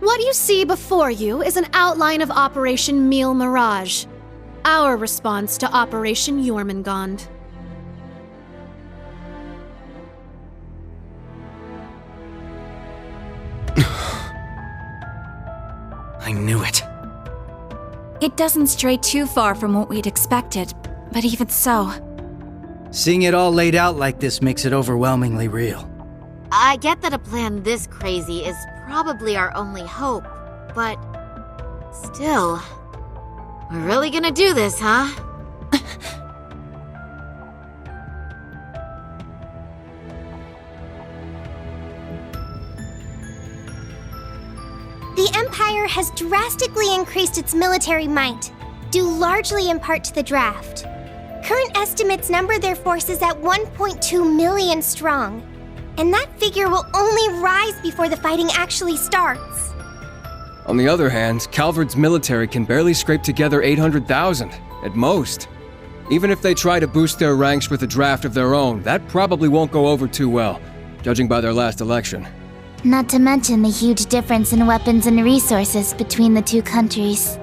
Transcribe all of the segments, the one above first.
What you see before you is an outline of Operation Mirage, our response to Operation Jormungand. I knew it. It doesn't stray too far from what we'd expected, but even so... Seeing it all laid out like this makes it overwhelmingly real. I get that a plan this crazy is probably our only hope, but... still... We're really gonna do this, huh? The Empire has drastically increased its military might, due largely in part to the draft. Current estimates number their forces at 1.2 million strong, and that figure will only rise before the fighting actually starts. On the other hand, Calvard's military can barely scrape together 800,000, at most. Even if they try to boost their ranks with a draft of their own, that probably won't go over too well, judging by their last election. Not to mention the huge difference in weapons and resources between the two countries.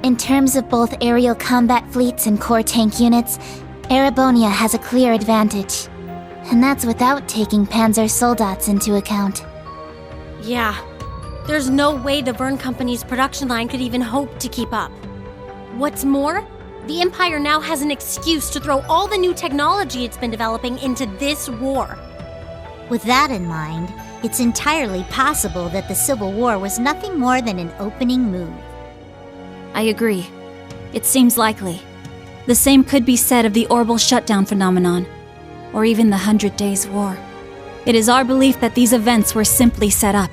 In terms of both aerial combat fleets and core tank units, Erebonia has a clear advantage. And that's without taking Panzer Soldats into account. Yeah. There's no way the Verne Company's production line could even hope to keep up. What's more, the Empire now has an excuse to throw all the new technology it's been developing into this war. With that in mind, it's entirely possible that the Civil War was nothing more than an opening move. I agree. It seems likely. The same could be said of the orbital shutdown phenomenon, or even the 100 Days' War. It is our belief that these events were simply set up,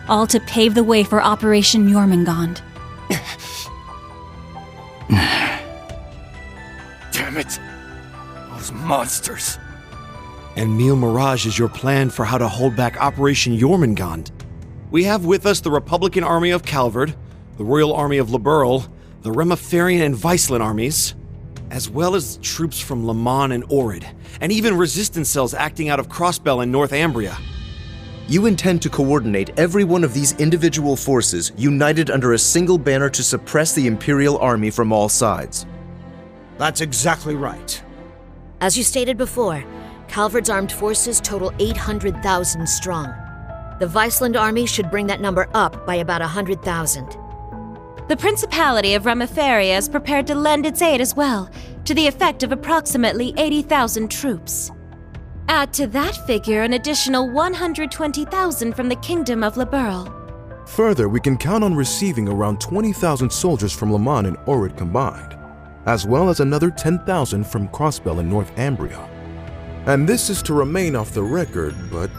all to pave the way for Operation Jormungand. Damn it! Those monsters! And Mille Mirage is your plan for how to hold back Operation Jormungand. We have with us the Republican Army of Calvard, the Royal Army of Liberl, the Remiferian and Viceland armies, as well as troops from Le Mans and Orid, and even resistance cells acting out of Crossbell in Northumbria. You intend to coordinate every one of these individual forces united under a single banner to suppress the Imperial Army from all sides. That's exactly right. As you stated before, Calvard's armed forces total 800,000 strong. The Viceland army should bring that number up by about 100,000. The Principality of Remiferia is prepared to lend its aid as well, to the effect of approximately 80,000 troops. Add to that figure an additional 120,000 from the Kingdom of Liberl. Further, we can count on receiving around 20,000 soldiers from Le Mans and Orid combined, as well as another 10,000 from Crossbell and Northumbria. And this is to remain off the record, but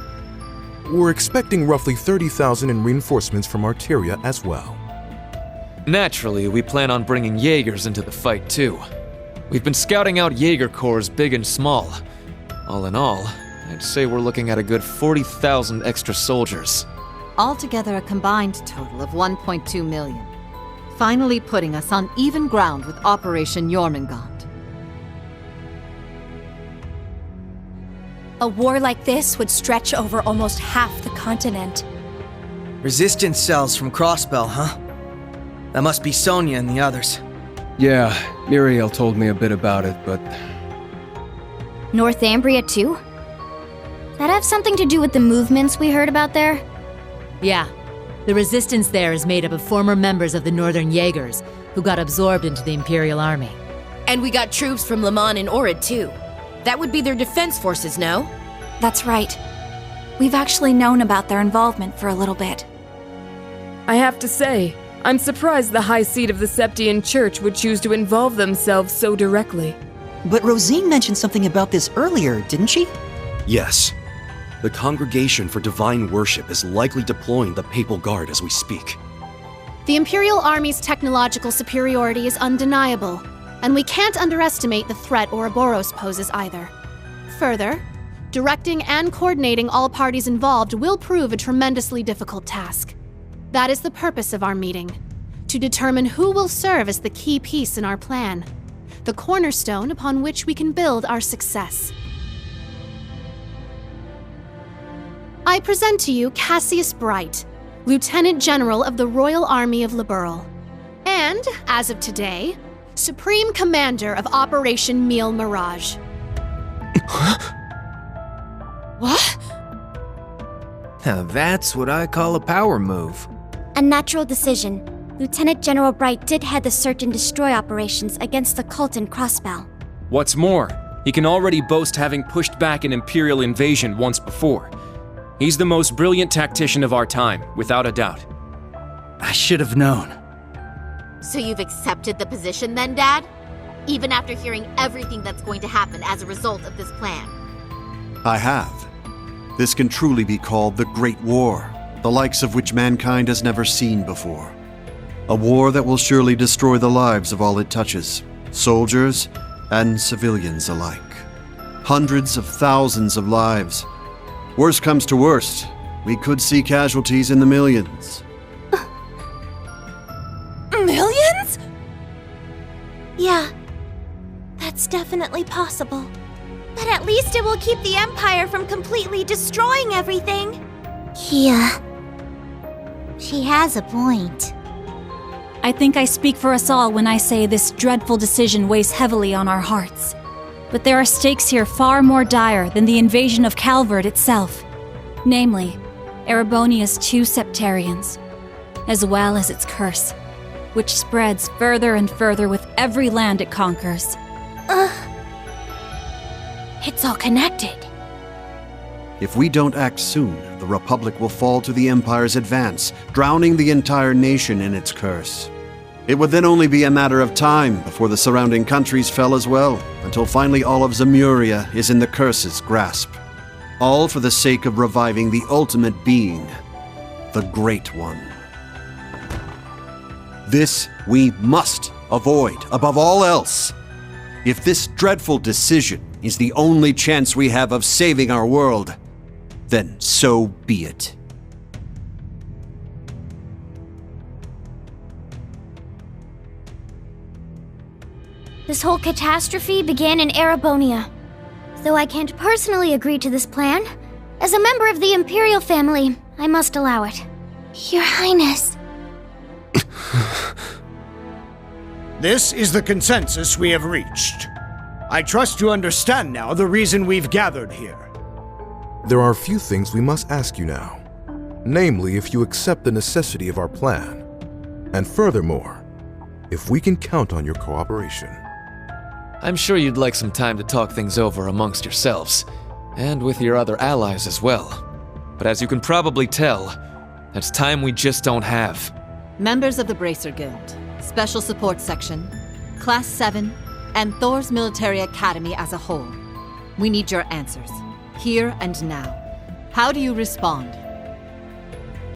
we're expecting roughly 30,000 in reinforcements from Arteria as well. Naturally, we plan on bringing Jaegers into the fight too. We've been scouting out Jaeger corps big and small. All in all, I'd say we're looking at a good 40,000 extra soldiers. Altogether a combined total of 1.2 million. Finally putting us on even ground with Operation Jormungand. A war like this would stretch over almost half the continent. Resistance cells from Crossbell, huh? That must be Sonia and the others. Yeah, Muriel told me a bit about it, but... Northumbria too? That have something to do with the movements we heard about there? Yeah. The resistance there is made up of former members of the Northern Jaegers, who got absorbed into the Imperial Army. And we got troops from Le Mans and Orid too. That would be their defense forces, no? That's right. We've actually known about their involvement for a little bit. I have to say, I'm surprised the High Seat of the Septian Church would choose to involve themselves so directly. But Rosine mentioned something about this earlier, didn't she? Yes. The Congregation for Divine Worship is likely deploying the Papal Guard as we speak. The Imperial Army's technological superiority is undeniable, and we can't underestimate the threat Ouroboros poses either. Further, directing and coordinating all parties involved will prove a tremendously difficult task. That is the purpose of our meeting, to determine who will serve as the key piece in our plan, the cornerstone upon which we can build our success. I present to you Cassius Bright, Lieutenant General of the Royal Army of Liberl. And, as of today, Supreme Commander of Operation Mille Mirage. What? Now that's what I call a power move. A natural decision. Lieutenant General Bright did head the search and destroy operations against the cult in Crossbell. What's more, he can already boast having pushed back an Imperial invasion once before. He's the most brilliant tactician of our time, without a doubt. I should have known. So you've accepted the position then, Dad? Even after hearing everything that's going to happen as a result of this plan? I have. This can truly be called the Great War, the likes of which mankind has never seen before. A war that will surely destroy the lives of all it touches, soldiers and civilians alike. Hundreds of thousands of lives. Worst comes to worst, we could see casualties in the millions. Millions? Yeah, that's definitely possible. But at least it will keep the Empire from completely destroying everything. Yeah. She has a point. I think I speak for us all when I say this dreadful decision weighs heavily on our hearts. But there are stakes here far more dire than the invasion of Calvard itself. Namely, Erebonia's 2 Septarians, as well as its curse, which spreads further and further with every land it conquers. It's all connected. If we don't act soon, the Republic will fall to the Empire's advance, drowning the entire nation in its curse. It would then only be a matter of time before the surrounding countries fell as well, until finally all of Zemuria is in the curse's grasp. All for the sake of reviving the ultimate being, the Great One. This we must avoid above all else. If this dreadful decision is the only chance we have of saving our world, then so be it. This whole catastrophe began in Erebonia. Though I can't personally agree to this plan, as a member of the Imperial family, I must allow it. Your Highness. This is the consensus we have reached. I trust you understand now the reason we've gathered here. There are a few things we must ask you now. Namely, if you accept the necessity of our plan. And furthermore, if we can count on your cooperation. I'm sure you'd like some time to talk things over amongst yourselves, and with your other allies as well. But as you can probably tell, that's time we just don't have. Members of the Bracer Guild, Special Support Section, Class 7, and Thor's Military Academy as a whole. We need your answers, here and now. How do you respond?